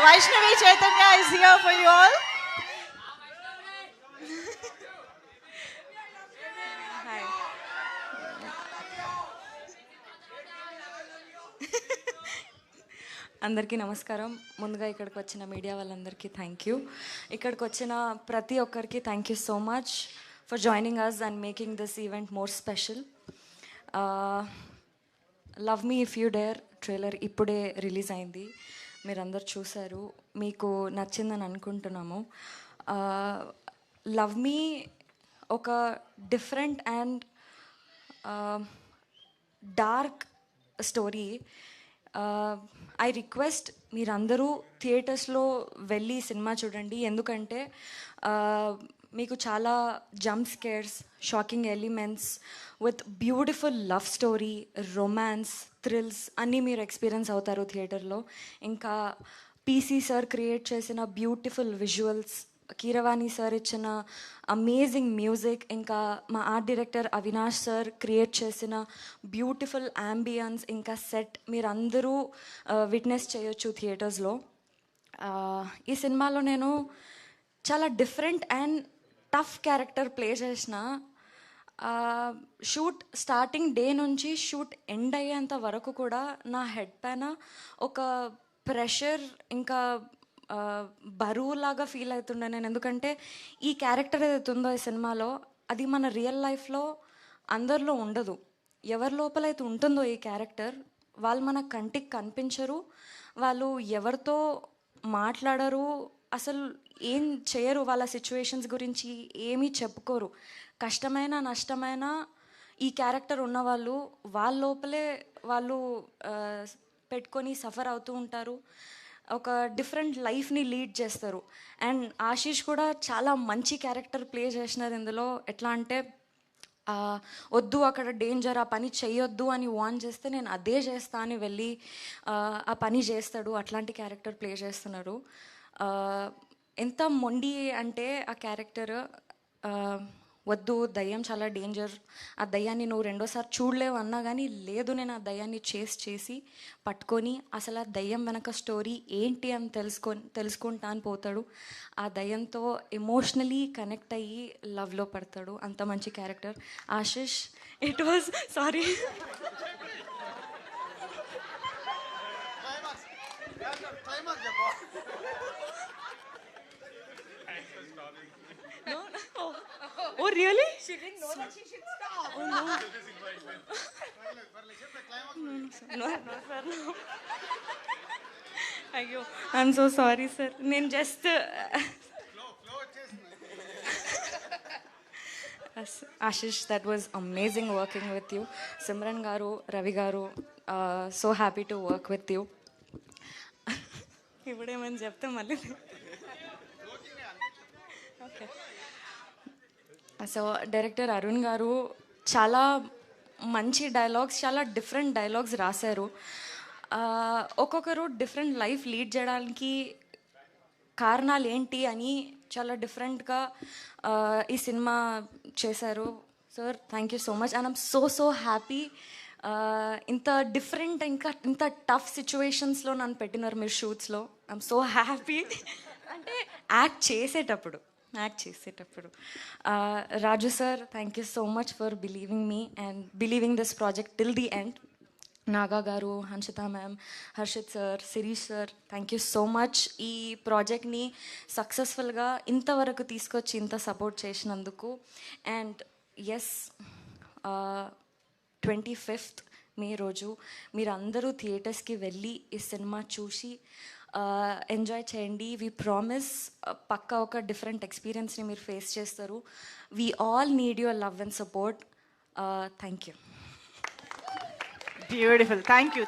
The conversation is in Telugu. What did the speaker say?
Vaishnavi Chaitanya is here for you all. Hi. అందరికీ నమస్కారం. ముందుగా ఇక్కడికి వచ్చిన మీడియా వాళ్ళందరికీ థ్యాంక్ యూ. ఇక్కడికి వచ్చిన ప్రతి ఒక్కరికి thank you so much for joining us and making this event more special. Love me if you dare trailer ఇప్పుడే రిలీజ్ అయింది. మీరందరు చూశారు, మీకు నచ్చిందని అనుకుంటున్నాము. లవ్ మీ ఒక different and dark story. I request మీరందరూ థియేటర్స్లో వెళ్ళి సినిమా చూడండి, ఎందుకంటే మీకు చాలా jump scares, shocking elements with beautiful love story, romance, thrills అన్నీ మీరు ఎక్స్పీరియన్స్ అవుతారు థియేటర్లో. ఇంకా పీసీ సార్ క్రియేట్ చేసిన బ్యూటిఫుల్ విజువల్స్, కీరవాణి సార్ ఇచ్చిన అమేజింగ్ మ్యూజిక్, ఇంకా మా art director Avinash sir create చేసిన బ్యూటిఫుల్ యాంబియన్స్, ఇంకా సెట్ మీరందరూ విట్నెస్ చేయొచ్చు థియేటర్స్లో. ఈ సినిమాలో నేను చాలా different and tough character play చేసిన. షూట్ స్టార్టింగ్ డే నుంచి షూట్ ఎండ్ అయ్యేంత వరకు కూడా నా హెడ్ పైన ఒక ప్రెషర్, ఇంకా బరువులాగా ఫీల్ అవుతుండే నేను. ఎందుకంటే ఈ క్యారెక్టర్ ఏదైతే ఉందో ఈ సినిమాలో, అది మన రియల్ లైఫ్లో అందరిలో ఉండదు. ఎవరి లోపలైతే ఉంటుందో ఈ క్యారెక్టర్, వాళ్ళు మన కంటికి కనిపించరు, వాళ్ళు ఎవరితో మాట్లాడరు, అసలు ఏం చేయరు, వాళ్ళ సిచ్యువేషన్స్ గురించి ఏమీ చెప్పుకోరు. కష్టమైన నష్టమైన ఈ క్యారెక్టర్ ఉన్నవాళ్ళు వాళ్ళ లోపలే వాళ్ళు పెట్టుకొని సఫర్ అవుతూ ఉంటారు, ఒక డిఫరెంట్ లైఫ్ని లీడ్ చేస్తారు. అండ్ ఆశీష్ కూడా చాలా మంచి క్యారెక్టర్ ప్లే చేసినారు ఇందులో. ఎట్లా అంటే వద్దు అక్కడ డేంజర్, ఆ పని చెయ్యొద్దు అని వార్న్ చేస్తే నేను అదే చేస్తా అని వెళ్ళి ఆ పని చేస్తాడు. అట్లాంటి క్యారెక్టర్ ప్లే చేస్తున్నారు. ఎంత మొండి అంటే ఆ క్యారెక్టర్, వద్దు దయ్యం చాలా డేంజర్, ఆ దయ్యాన్ని నువ్వు రెండోసారి చూడలేవు అన్నా కానీ లేదు, నేను ఆ దయ్యాన్ని చేసి పట్టుకొని అసలు ఆ దయ్యం వెనక స్టోరీ ఏంటి అని తెలుసుకుంటా అని పోతాడు. ఆ దయ్యంతో ఎమోషనలీ కనెక్ట్ అయ్యి లవ్లో పడతాడు. అంత మంచి character Ashish. It was sorry No, no. Oh, really? She didn't know that she should stop. Oh, no. No, no, sir, no. Ayyo, I'm so sorry, sir. నేను just Ashish, that was amazing working with you. Simran garu, Ravi garu, so happy to work with you. ఇప్పుడేమని చెప్తే మళ్ళీ ఓకే. సో డైరెక్టర్ అరుణ్ గారు చాలా మంచి డైలాగ్స్, చాలా డిఫరెంట్ డైలాగ్స్ రాశారు. ఒక్కొక్కరు డిఫరెంట్ లైఫ్ లీడ్ చేయడానికి కారణాలు ఏంటి అని చాలా డిఫరెంట్గా ఈ సినిమా చేశారు. Sir thank you so much and I'm so happy. ఇంత డిఫరెంట్, ఇంకా ఇంత టఫ్ సిచ్యువేషన్స్లో నన్ను పెట్టినారు మీరు షూట్స్లో. I'm so happy. అంటే యాక్ట్ చేసేటప్పుడు Raju sir thank you so much for believing me and believing this project till the end. Naga గారు, Hanshita ma'am, Harshit sir, Shirish sir thank you so much. ఈ ప్రాజెక్ట్ని సక్సెస్ఫుల్గా ఇంతవరకు తీసుకొచ్చి ఇంత సపోర్ట్ చేసినందుకు. అండ్ ఎస్, 25th మే రోజు మీరందరూ థియేటర్స్కి వెళ్ళి ఈ సినిమా చూసి ఎంజాయ్ చేయండి. వీ ప్రామిస్ పక్కా ఒక డిఫరెంట్ ఎక్స్పీరియన్స్ని మీరు ఫేస్ చేస్తారు. We all need your love and support. Thank you. Beautiful. Thank you.